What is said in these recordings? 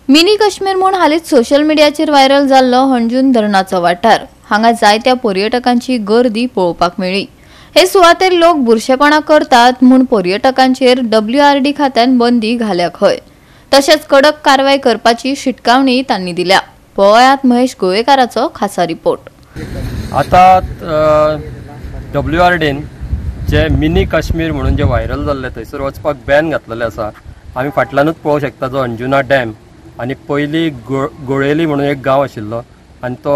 Mini Kashmir म्हणून हालींच social मीडियाचेर viral जाल्लो हणजून धरणाचो वाठार। हांगा जायत्या पर्यटकांची गर्दी पळोवपाक मेळ्ळी। हे सुवातेर लोक बुरशेपणा करतात म्हूण पर्यटकांचेर WRD खात्यान बंदी घाल्या खंय। तशेंच कडक कारवाय करपाची शिटकावणी तांणी दिल्या। पळयात महेश गोवेकाराचो खासा रिपोर्ट। आता WRDन जे मिनी काश्मीर म्हणून जे व्हायरल जाल्ले थंयसर वचपाक बॅन घातलेले आसा। आमी फाटल्यानूच पळोवंक शकता जो अंजुना डॅम आनी पयली गोळेली म्हणून एक गांव आशिल्लो आनी तो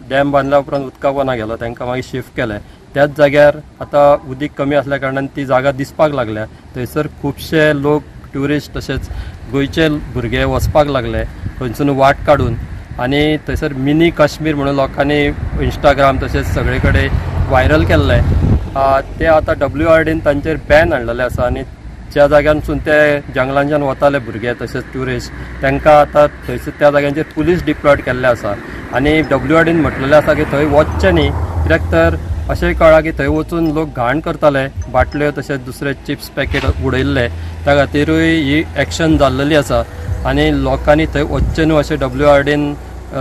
डॅम बांदल्या उपरांत उदका पोंदा गेलो, तांकां मागीर शिफ्ट केलें। त्याच जाग्यार आतां उदीक कमी आसल्या कारणान ती जागा दिसपाक लागल्या। थंयसर खुबशे लोक ट्युरिस्ट तशेंच गोंयचे भुरगे वचपाक लागले थंयसून वाट काडून। आनी थंयसर मिनी काश्मीर म्हणून लोकांनी इंस्टाग्राम तशेंच सगळे कडेन व्हायरल केल्ले। ते आतां WRDन तांचेर बॅन हाडलेले आसा आनी ज्या जाग्यांसून ते जंगलांच्यान वताले भुरगे तशेंच ट्युरिस्ट तांकां आतां थंयसर त्या जाग्यांचेर पुलीस डिप्लॉयड केल्ले आसा। आनी WRDन म्हटलेलें आसा की थंय वचचें न्ही, कित्याक तर अशें कळ्ळां की थंय वचून लोक घाण करताले, बाटल्यो तशेंच दुसरे चिप्स पॅकेट उडयल्ले, त्या खातीरूय ही एक्शन जाल्लेली आसा। आनी लोकांनी थंय वचचें न्हू अशें WRDन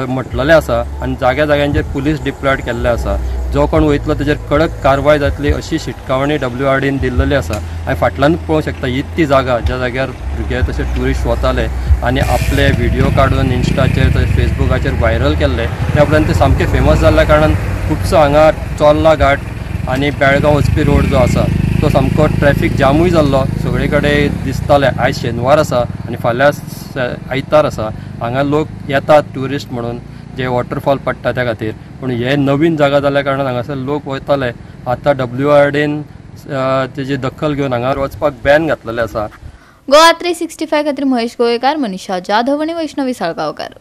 म्हटलेलें आसा आनी जाग्या जाग्यांचेर पुलीस डिप्लॉयड केल्ले आसा। जो कोण वयतलो ताचेर कडक कारवाय जातली अशी शिटकावणी WRDन दिल्लेली आसा। आनी फाटल्यानूच पळोवंक शकता ही ती जागा ज्या जाग्यार भुरगे तशे ट्युरिस्ट वताले आनी आपले व्हिडिओ काडून इंस्टाचेर तशेंच फेसबुकाचेर व्हायरल केल्ले। त्या उपरांत ते सामके फेमस जाल्ल्या कारणान खुबसो हांगा चोर्ला घाट आनी बेळगांव वचपी रोड जो आसा तो सामको ट्रॅफिक जामूय जाल्लो, सगळे कडेन दिसताले। आयज शेनवार आसा आनी फाल्यां आयतार आसा, हांगा लोक येतात ट्युरिस्ट म्हणून जे वॉटरफॉल पडटा त्या खातीर। पूण हे नवीन जागा जाल्ल्या कारणान हांगासर लोक वयताले। आतां WRDन तेजी दखल घेवन हांगा वचपाक बॅन घातलेलें आसा। गोवा 365 खातीर महेश गोवेकार, मनीषा जाधव आनी वैष्णवी साळगांवकार।